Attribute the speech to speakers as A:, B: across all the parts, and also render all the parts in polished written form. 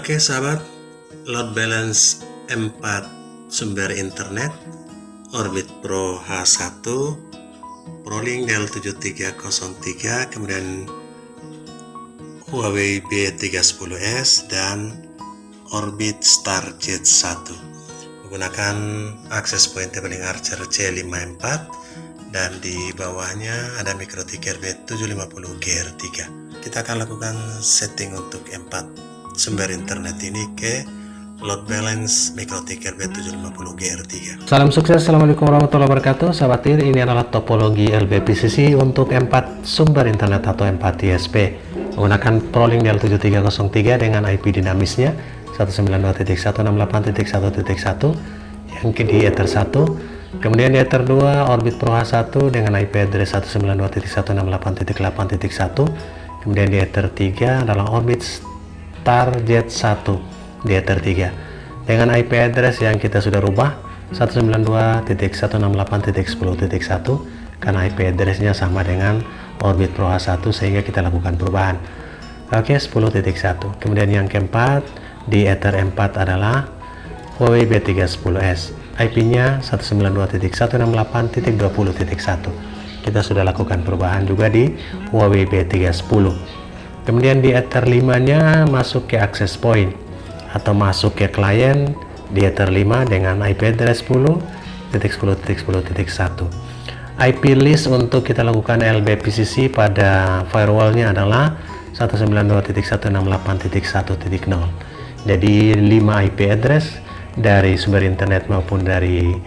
A: Oke sahabat, load balance 4 sumber internet Orbit Pro H1, ProLink Del7303, kemudian Huawei B310s dan Orbit Starjet 1 menggunakan akses point tabling Archer C54 dan di bawahnya ada MikroTik RB750 GR3. Kita akan lakukan setting untuk 4 sumber internet ini ke load balance MikroTik RB750 GR3.
B: Salam sukses, assalamualaikum warahmatullahi wabarakatuh. Sahabat TIR, ini adalah topologi LBPCC untuk 4 sumber internet atau 4 ISP menggunakan ProLink Del7303 dengan IP dinamisnya 192.168.1.1 yang di Ether 1, kemudian di Ether 2 Orbit Pro H1 dengan IP address 192.168.1.1, kemudian di Ether 3 adalah Orbit Starjet 1 di Ether 3 dengan IP address yang kita sudah rubah 192.168.10.1 karena IP addressnya sama dengan Orbit Pro H1 sehingga kita lakukan perubahan. Oke, 10.1. Kemudian yang keempat di Ether 4 adalah Huawei B310s, IP-nya 192.168.20.1. Kita sudah lakukan perubahan juga di Huawei B310. Kemudian di Ether 5-nya masuk ke access point atau masuk ke klien di Ether 5 dengan IP address 10.10.10.1. IP list untuk kita lakukan LBPCC pada firewallnya adalah 192.168.1.0. Jadi 5 IP address dari sumber internet maupun dari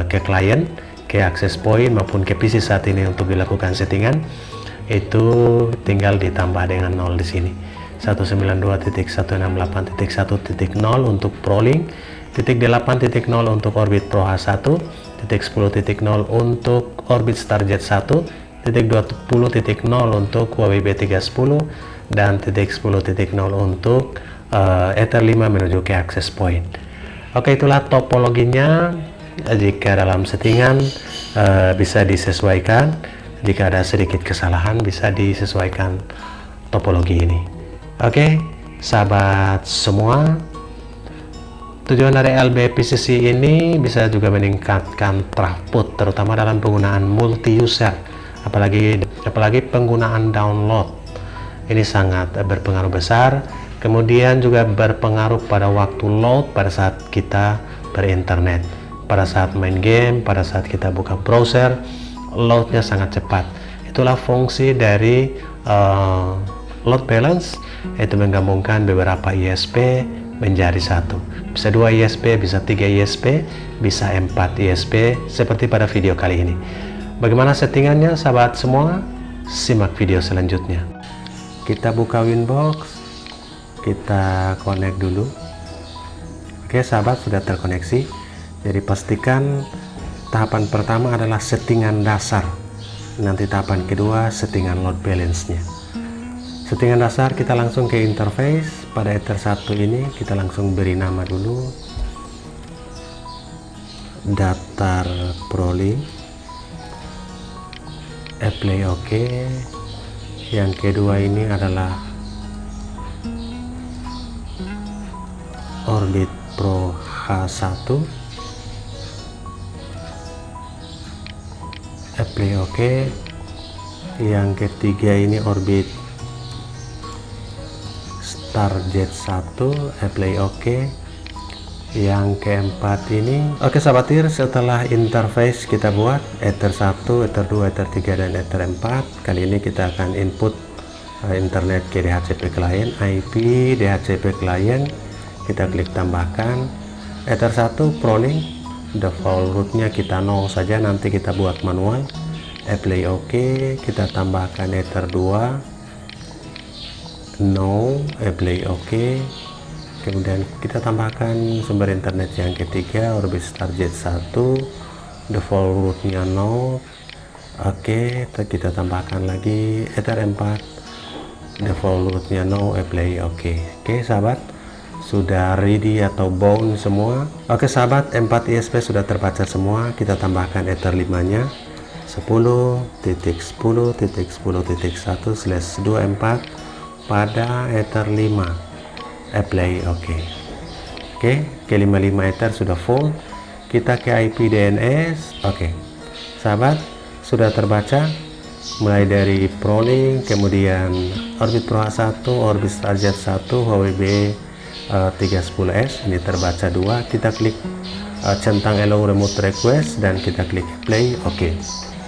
B: ke klien, ke access point maupun ke PC saat ini untuk dilakukan settingan itu tinggal ditambah dengan 0 di sini. 192.168.1.0 untuk ProLink, 8.0 untuk Orbit Pro H1, 10.0 untuk Orbit Starjet 1, 20.0 untuk Huawei B310 dan 10.0 untuk Ether 5 menuju ke access point. Oke, itulah topologinya. Jika dalam settingan bisa disesuaikan, jika ada sedikit kesalahan bisa disesuaikan topologi ini. Oke, sahabat semua, tujuan dari LBPCC ini bisa juga meningkatkan throughput terutama dalam penggunaan multi user, apalagi penggunaan download. Ini sangat berpengaruh besar. Kemudian juga berpengaruh pada waktu load pada saat kita berinternet, pada saat main game, pada saat kita buka browser, loadnya sangat cepat. Itulah fungsi dari load balance, yaitu menggabungkan beberapa ISP menjadi satu. Bisa 2 ISP, bisa 3 ISP, bisa 4 ISP seperti pada video kali ini. Bagaimana settingannya sahabat semua? Simak video selanjutnya. Kita buka Winbox, kita connect dulu. Oke sahabat, sudah terkoneksi. Jadi pastikan tahapan pertama adalah settingan dasar, nanti tahapan kedua settingan load balance-nya. Settingan dasar kita langsung ke interface. Pada Ether 1 ini kita langsung beri nama dulu, daftar ProLink, apply OK. Yang kedua ini adalah Orbit Pro H1, apply OK. Yang ketiga ini Orbit Starjet 1, apply OK. Yang keempat ini, oke sahabat TIR, setelah interface kita buat Ether 1, Ether 2, Ether 3 dan Ether 4, kali ini kita akan input internet ke DHCP client, IP DHCP client, kita klik tambahkan. Ether 1 ProLink, default rootnya kita 0 saja, nanti kita buat manual. Apply OK, kita tambahkan Ether 2 no, apply OK. Kemudian kita tambahkan sumber internet yang ketiga, Orbit Starjet 1, default rootnya 0. Oke, kita tambahkan lagi Ether 4, default rootnya no, apply OK. Oke sahabat, sudah ready atau bound semua. Oke sahabat, 4 ISP sudah terbaca semua. Kita tambahkan Ether 5 nya 10.10.10.1/24 pada Ether 5. apply. Oke, K55 Ether sudah full. Kita ke IP DNS. Oke, sahabat, sudah terbaca mulai dari ProLink, kemudian Orbit Pro H1, Orbit Starjet 1, HWB 310S. Ini terbaca 2. Kita klik centang allow remote request dan kita klik play. Oke.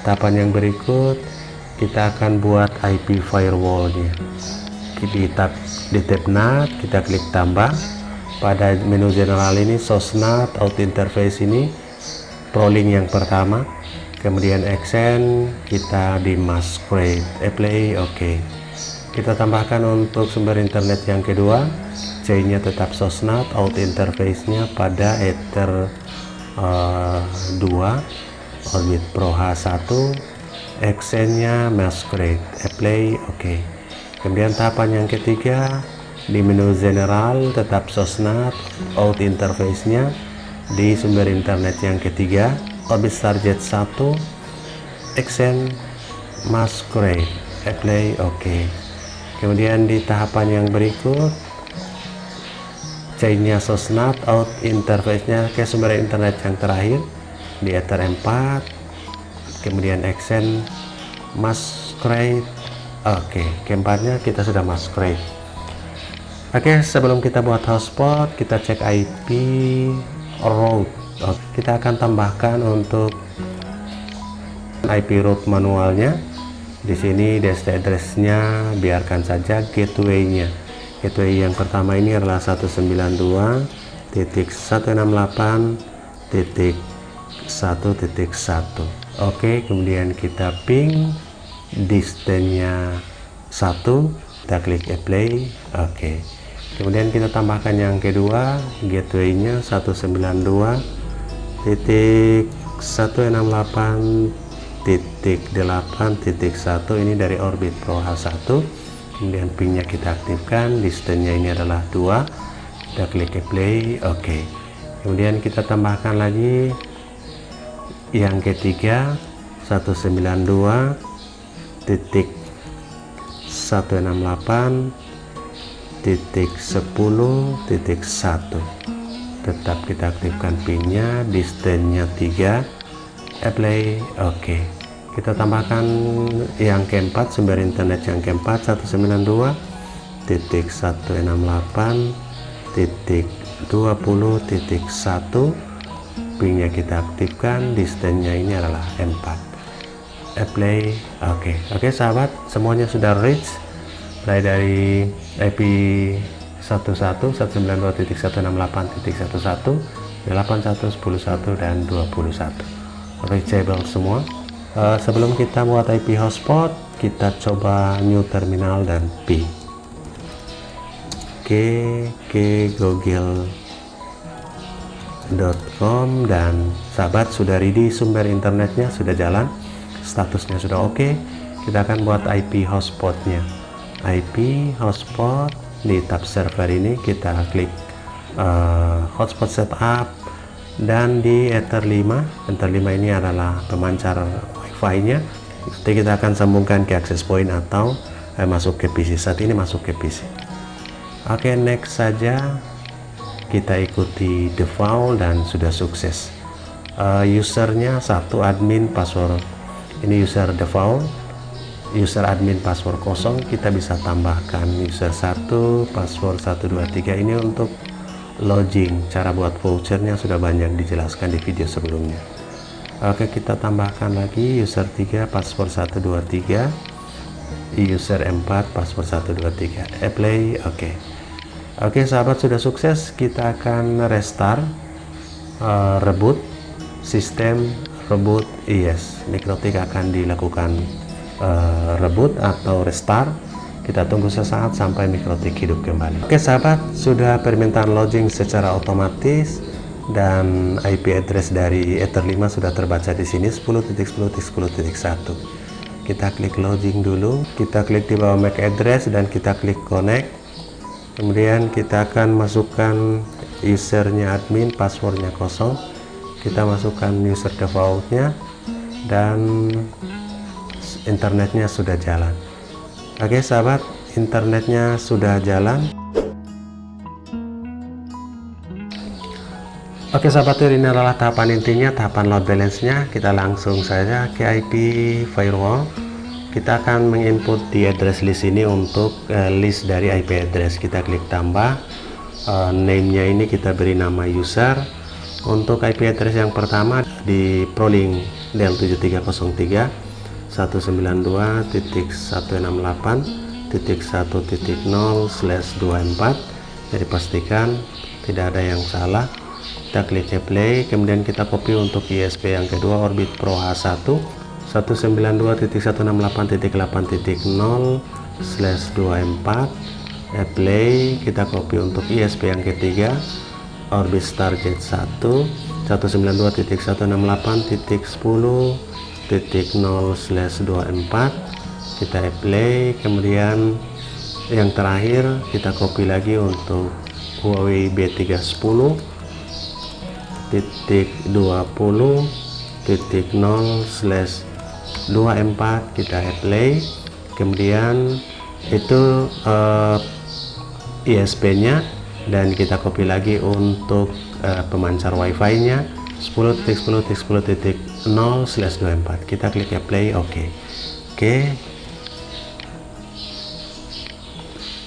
B: Tahapan yang berikut kita akan buat IP firewallnya. Di tab NAT kita klik tambah. Pada menu general ini SOSNAT auto interface ini ProLink yang pertama, kemudian accent kita di masquerade apply. Oke. Kita tambahkan untuk sumber internet yang kedua, C nya tetap SOSNAT, auto interface nya pada Ether 2 Orbit Pro H1, accent nya masquerade apply. Oke. Kemudian tahapan yang ketiga, di menu general tetap SOSNAT, auto interface nya di sumber internet yang ketiga Orbit Starjet 1, accent masquerade apply. Oke. Kemudian di tahapan yang berikut, chainnya SOSNAT, auto interface nya ke sumber internet yang terakhir di Ether 4, kemudian accent masquerade. Oke, keempatnya kita sudah masquerade. Oke, sebelum kita buat hotspot, kita cek IP route. Kita akan tambahkan untuk IP route manualnya. Di sini DST address-nya biarkan saja, gateway-nya. Gateway yang pertama ini adalah 192.168.1.1. Oke, kemudian kita ping distance-nya 1, kita klik apply. Oke. Kemudian kita tambahkan yang kedua, gateway-nya 192.168.8.1 ini dari Orbit Pro H1. Kemudian pingnya kita aktifkan, distance-nya ini adalah 2, kita klik apply. Oke. Kemudian kita tambahkan lagi yang ketiga, 192.168.10.1. tetap kita aktifkan pinnya, distance-nya 3, apply. Oke. Kita tambahkan yang keempat, sumber internet yang keempat 192.168.20.1. pingnya kita aktifkan, distance-nya ini adalah 4, apply. Oke, sahabat, semuanya sudah reach mulai dari IP 11.192.168.11, 81, 11, dan 21 reachable semua. Sebelum kita buat IP hotspot, kita coba new terminal dan P. Ke google.com dan sahabat sudah ready, sumber internetnya sudah jalan, statusnya sudah oke. Kita akan buat IP hotspotnya. IP hotspot di tab server ini kita klik hotspot setup, dan di Ether 5 ini adalah pemancar wifi nya. Jadi kita akan sambungkan ke access point atau masuk ke PC. Saat ini masuk ke PC. Oke, next saja. Kita ikuti default dan sudah sukses. Usernya 1 admin, password ini user default, user admin password kosong. Kita bisa tambahkan user 1 password 123. ini untuk login. Cara buat vouchernya sudah banyak dijelaskan di video sebelumnya. Oke, kita tambahkan lagi user 3 password 123, user 4 password 123, apply. Oke, sahabat, sudah sukses. Kita akan restart, reboot sistem, reboot. Yes, Mikrotik akan dilakukan reboot atau restart. Kita tunggu sesaat sampai Mikrotik hidup kembali. Oke, sahabat, sudah permintaan login secara otomatis dan IP address dari Ether 5 sudah terbaca di sini 10.10.10.1. Kita klik login dulu, kita klik di bawah MAC address dan kita klik connect. Kemudian kita akan masukkan usernya admin, passwordnya kosong. Kita masukkan user defaultnya dan internetnya sudah jalan. Oke, sahabat, internetnya sudah jalan. Oke sahabat, ini adalah tahapan intinya, tahapan load balance-nya. Kita langsung saja ke IP firewall. Kita akan menginput di address list ini untuk list dari IP address. Kita klik tambah, name-nya ini kita beri nama user. Untuk IP address yang pertama di Prolink Dell 7303 192.168.1.0/24. Jadi pastikan tidak ada yang salah. Kita klik play, kemudian kita copy untuk ISP yang kedua, Orbit Pro H1 192.168.8.0/24. Play, kita copy untuk ISP yang ketiga, Orbit Stargate 1 192.168.10.0/24. kita play, kemudian yang terakhir kita copy lagi untuk Huawei B30.20.0/24. kita play, kemudian itu ISP nya, dan kita copy lagi untuk pemancar wifi nya 10.10.10.0/24. kita klik play. Oke,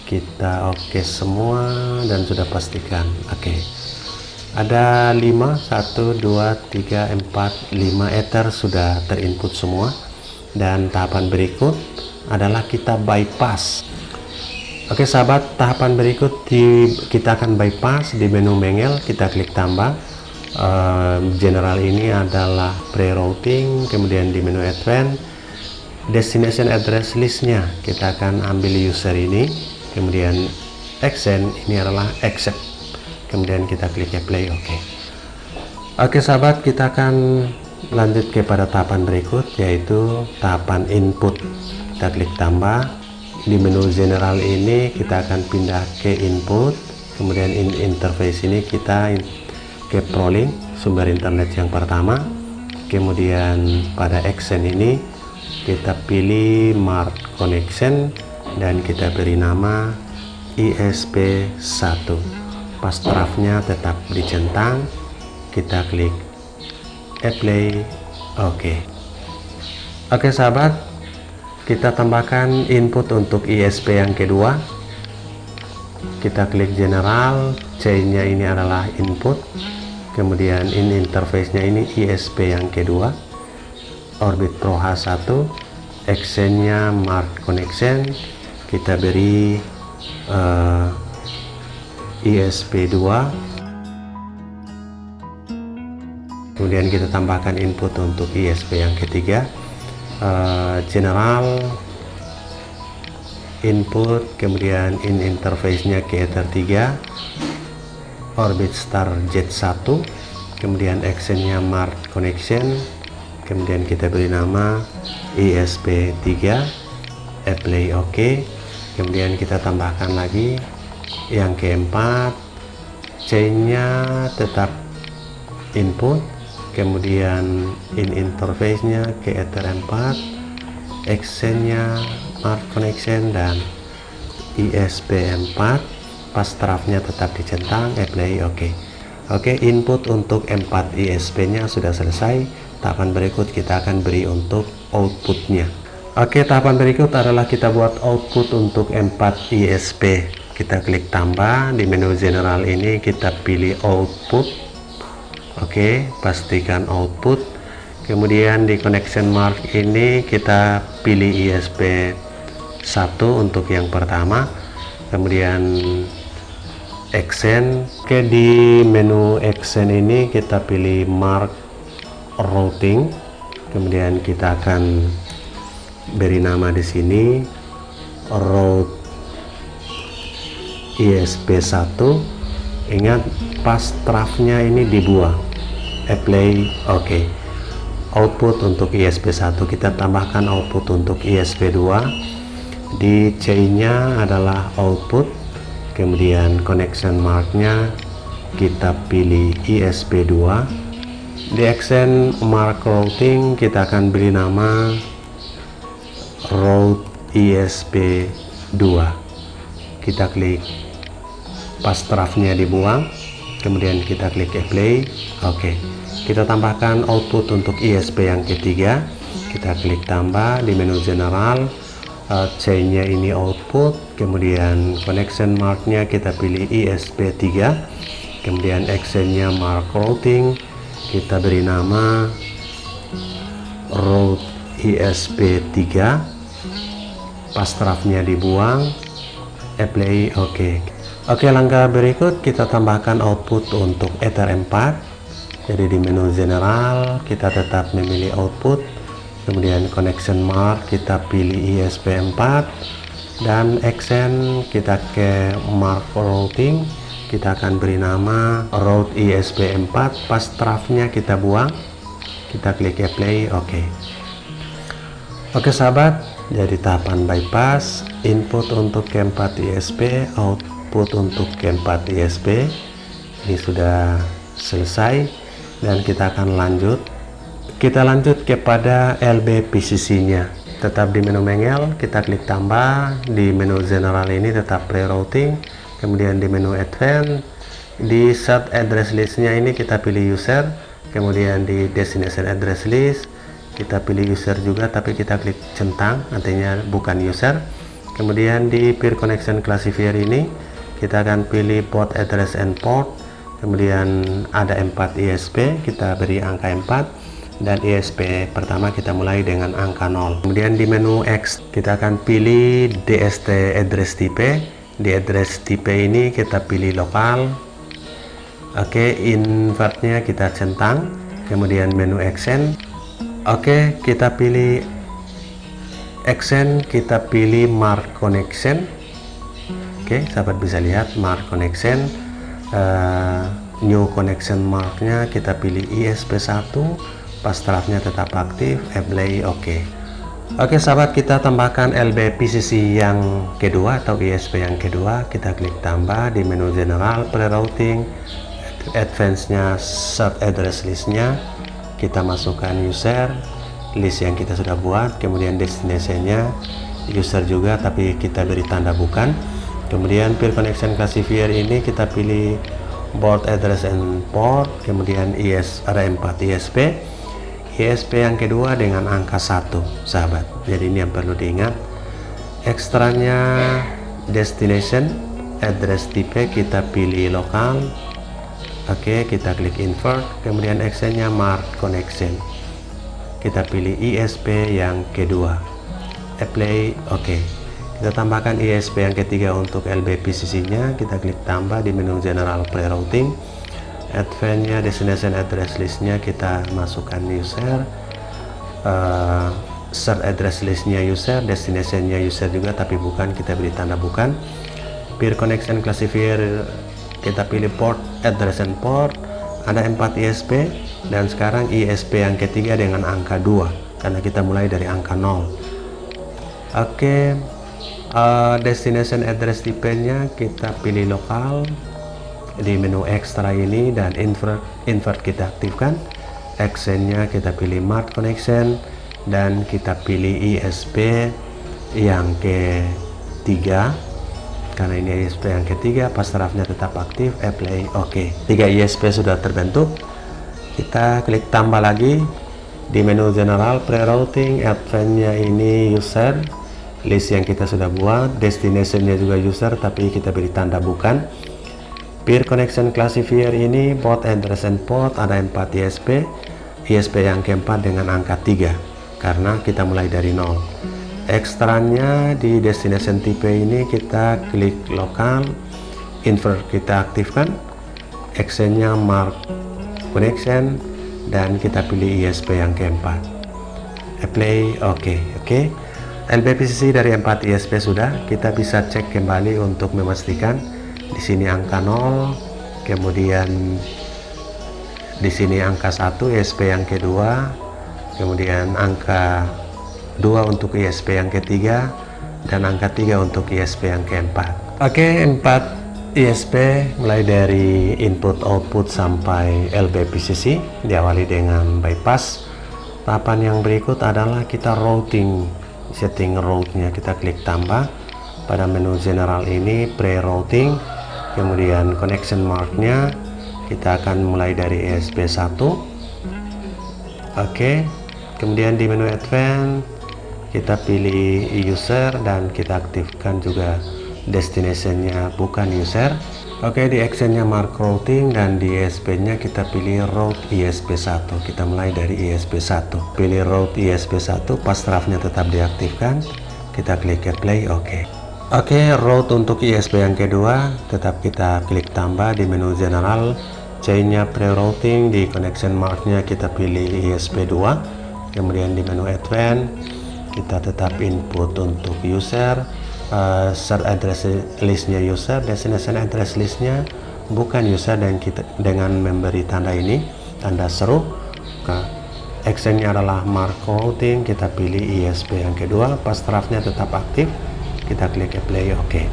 B: kita oke semua dan sudah pastikan. Ada 5 1 2 3 4 5 ether sudah terinput semua, dan tahapan berikut adalah kita bypass. Oke sahabat, tahapan berikut kita akan bypass di menu Mengel. Kita klik tambah, general ini adalah pre-routing, kemudian di menu advanced destination address listnya kita akan ambil user ini, kemudian accent ini adalah accept, kemudian kita klik play. Oke sahabat, kita akan lanjut kepada tahapan berikut, yaitu tahapan input. Kita klik tambah, di menu general ini kita akan pindah ke input, kemudian interface ini kita ke Prolink sumber internet yang pertama, kemudian pada accent ini kita pilih mark connection dan kita beri nama ISP1. Pastrafnya tetap dicentang, kita klik apply. Oke sahabat, kita tambahkan input untuk ISP yang kedua. Kita klik general, C-nya ini adalah input, kemudian interface-nya ini ISP yang kedua, Orbit Pro H1, accent-nya mark connection, kita beri ISP2, kemudian kita tambahkan input untuk ISP yang ketiga, general input, kemudian interface-nya ke Ether 3, Orbit Stargate 1, kemudian accent-nya mark connection, kemudian kita beri nama ISP3, apply. Kemudian kita tambahkan lagi yang keempat, C-nya tetap input, kemudian interface-nya ke Ether 4, accent-nya mark connection, dan ISP4, pastrafnya tetap dicentang, apply. Input untuk 4 ISP-nya sudah selesai. Tahapan berikut kita akan beri untuk outputnya. Tahapan berikut adalah kita buat output untuk 4 ISP. Kita klik tambah, di menu general ini kita pilih output. Pastikan output, kemudian di connection mark ini kita pilih ISP 1 untuk yang pertama, kemudian accent. Di menu accent ini kita pilih mark routing, kemudian kita akan beri nama di sini route ISP1. Ingat, pastrafnya ini dibuang, apply. Output untuk ISP1, kita tambahkan output untuk ISP2. Di C-nya adalah output, kemudian connection marknya kita pilih ISP2. Di accent mark routing kita akan beri nama route ISP2. Kita klik, pastrafnya dibuang, kemudian kita klik apply. Oke, kita tambahkan output untuk ISP yang ketiga, kita klik tambah di menu general. C nya ini output, kemudian connection marknya kita pilih ISP3, kemudian accent nya mark routing, kita beri nama route ISP3, pastrafnya dibuang, apply. Oke, langkah berikut kita tambahkan output untuk Ether 4. Jadi di menu general kita tetap memilih output, kemudian connection mark kita pilih ISP4, dan accent kita ke mark routing, kita akan beri nama route ISP4, pastrafnya kita buang, kita klik apply. Oke sahabat, jadi tahapan bypass, input untuk K4 ISP, output untuk K4 ISP ini sudah selesai, dan kita akan lanjut. Kita lanjut kepada LB-PCC nya. Tetap di menu manual, kita klik tambah. Di menu general ini tetap pre-routing, kemudian di menu advance, di set address list-nya ini kita pilih user, kemudian di destination address list kita pilih user juga, tapi kita klik centang, artinya bukan user. Kemudian di peer connection classifier ini kita akan pilih port address and port, kemudian ada 4 ISP, kita beri angka 4, dan ISP pertama kita mulai dengan angka 0. Kemudian di menu X kita akan pilih DST address type. Di address type ini kita pilih lokal. Oke, invertnya kita centang, kemudian menu accent. Oke, kita pilih accent, kita pilih mark connection. Oke, sahabat bisa lihat mark connection, new connection marknya kita pilih ISP1, pastrafnya tetap aktif, apply. Oke, sahabat, kita tambahkan LB-PCC yang kedua atau ISP yang kedua, kita klik tambah di menu general, pre-routing, advance nya set address list-nya, kita masukkan user list yang kita sudah buat, kemudian destination nya user juga tapi kita beri tanda bukan. Kemudian peer connection classifier ini kita pilih board address and port, kemudian ada 4 ISP. ISP yang kedua dengan angka 1, sahabat. Jadi ini yang perlu diingat. Ekstranya destination address type kita pilih lokal. Oke, kita klik invert, kemudian accentnya mark connection, kita pilih ISP yang kedua, apply. Oke, kita tambahkan ISP yang ketiga untuk LB-PCC nya, kita klik tambah di menu general pre-routing, advance nya destination address list nya kita masukkan user, set address list nya user, destination nya user juga tapi bukan, kita beri tanda bukan. Peer connection classifier kita pilih port address and port, ada 4 ISP, dan sekarang ISP yang ketiga dengan angka 2 karena kita mulai dari angka 0. Oke, destination address type nya kita pilih lokal di menu ekstra ini, dan invert kita aktifkan. Accent nya kita pilih mark connection, dan kita pilih ISP yang ketiga karena ini ISP yang ketiga, pastrafnya tetap aktif, apply. Oke, 3 ISP sudah terbentuk. Kita klik tambah lagi di menu general pre-routing, advance nya ini user list yang kita sudah buat, destination nya juga user tapi kita beri tanda bukan. Peer connection classifier ini port address and port, ada 4 ISP. ISP yang keempat dengan angka 3 karena kita mulai dari 0. Ekstranya di destination type ini kita klik lokal, invert kita aktifkan, accentnya mark connection, dan kita pilih ISP yang keempat, apply. Oke. LB-PCC dari 4 ISP sudah, kita bisa cek kembali untuk memastikan. Di sini angka 0, kemudian di sini angka 1 ISP yang kedua, kemudian angka 2 untuk ISP yang ketiga, dan angka 3 untuk ISP yang keempat. Oke, 4 ISP mulai dari input output sampai LB-PCC diawali dengan bypass. Tahapan yang berikut adalah kita routing, setting route-nya, kita klik tambah pada menu general ini pre-routing, kemudian connection mark-nya Kita akan mulai dari ESP1. Oke, kemudian di menu Advanced kita pilih user dan kita aktifkan juga destination-nya bukan user. Oke, di action-nya mark routing dan di ESP-nya kita pilih route ESP1. Kita mulai dari ESP1. Pilih route ESP1, path draft-nya tetap diaktifkan. Kita klik play, oke. Oke, route untuk ESP yang kedua tetap kita klik tambah di menu general. Chain-nya pre-routing, di connection mark-nya kita pilih ESP2. Kemudian di menu advanced kita tetap input untuk user, start address listnya user, destination address listnya bukan user, dan kita dengan memberi tanda ini, tanda seru. Actionnya adalah mark routing, kita pilih ESP yang kedua, path draft-nya tetap aktif, kita klik play, oke.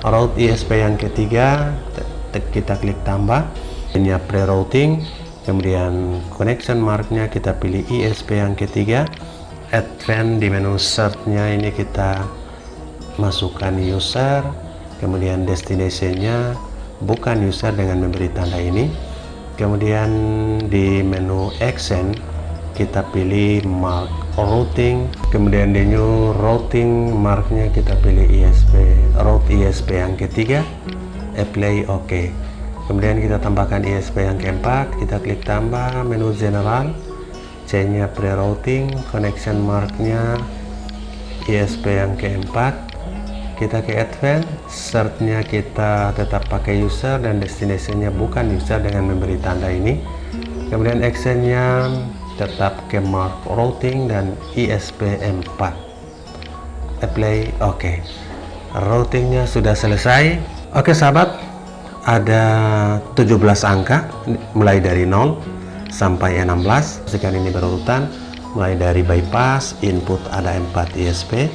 B: Route ESP yang ketiga kita klik tambah, ini pre-routing, kemudian connection mark-nya kita pilih ESP yang ketiga. Advanced, di menu search-nya ini kita masukkan user, kemudian destination-nya bukan user dengan memberi tanda ini. Kemudian di menu action kita pilih mark routing, kemudian di new routing mark-nya kita pilih ESP, route ESP yang ketiga, apply, oke. Kemudian kita tambahkan ESP yang keempat, kita klik tambah, menu general, chain-nya pre-routing, connection mark-nya ESP yang keempat, kita ke advanced, search-nya kita tetap pakai user dan destination-nya bukan user dengan memberi tanda ini. Kemudian action-nya tetap ke mark routing dan ESP4, apply, oke. Routing-nya sudah selesai. Oke sahabat, ada 17 angka mulai dari 0 sampai 16. Sekarang ini berurutan mulai dari bypass, input ada 4 ESP,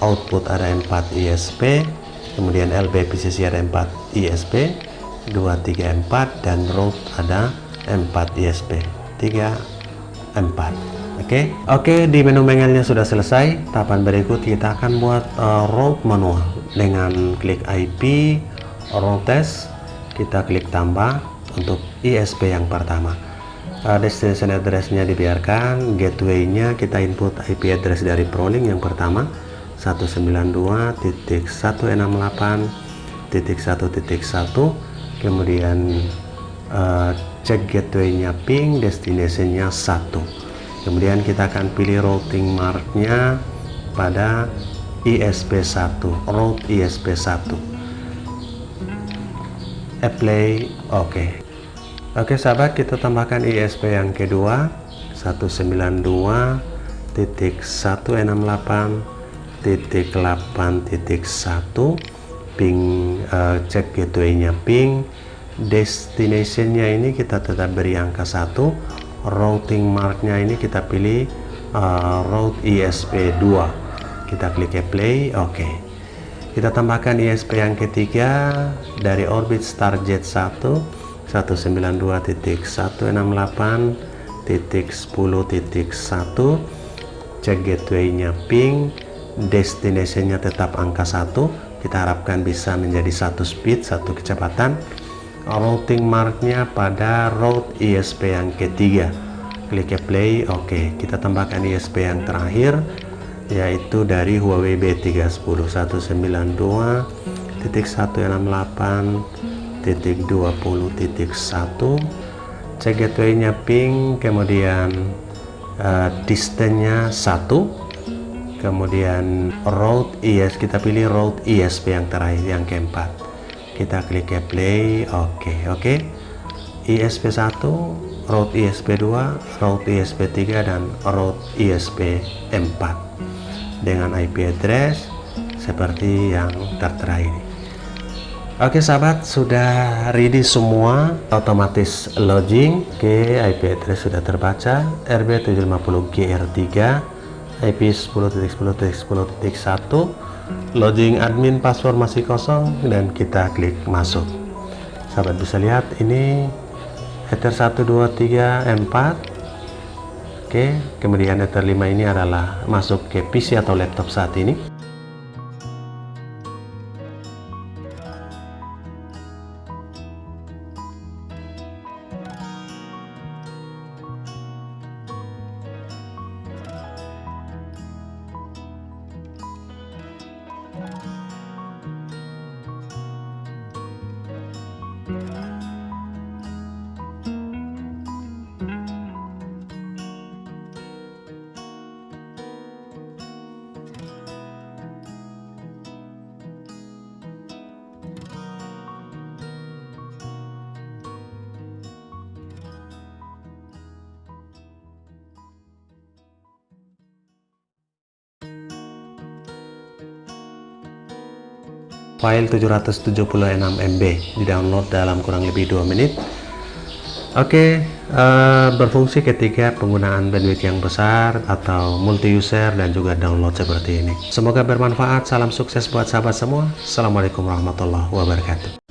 B: output ada 4 ESP, kemudian LB PCC ada 4 ESP, 2, 3, 4, dan route ada 4 ESP, 3, 4. Oke, di menu manualnya sudah selesai. Tahapan berikut kita akan buat route manual dengan klik IP, route test, kita klik tambah untuk ESP yang pertama. Destination address-nya dibiarkan, gateway-nya kita input IP address dari Prolink yang pertama 192.168.1.1, kemudian cek gateway-nya ping, destination-nya 1. Kemudian kita akan pilih routing mark-nya pada ESP1, route ESP1, apply, oke. Oke sahabat, kita tambahkan ESP yang kedua 192.168.8.1, ping, cek gateway-nya ping, destination-nya ini kita tetap beri angka 1, routing mark-nya ini kita pilih route ESP2, kita klik apply, oke. Kita tambahkan ESP yang ketiga dari orbit Starjet 1 192.168.10.1, cek gateway-nya ping, destination-nya tetap angka 1, kita harapkan bisa menjadi 1 speed, 1 kecepatan. Routing mark-nya pada route ESP yang ketiga, klik play, oke. Kita tambahkan ESP yang terakhir yaitu dari Huawei B310 192.168.20.1, cek gateway-nya ping, kemudian distance-nya 1, kemudian route ES, kita pilih route ESP yang terakhir, yang keempat, kita klik play, oke. ESP1, route ESP2, route ESP3, dan route ESP4 dengan IP address seperti yang tertera ini. Oke sahabat, sudah ready semua, otomatis login. Oke, IP address sudah terbaca, RB750GR3, IP 10.10.10.1, login admin, password masih kosong, dan kita klik masuk. Sahabat bisa lihat ini Ether 1, 2, 3, 4. Oke, kemudian Ether 5 ini adalah masuk ke PC atau laptop saat ini. file 776 MB, di-download dalam kurang lebih 2 menit. Oke, berfungsi ketika penggunaan bandwidth yang besar atau multi-user dan juga download seperti ini. Semoga bermanfaat, salam sukses buat sahabat semua. Assalamualaikum warahmatullahi wabarakatuh.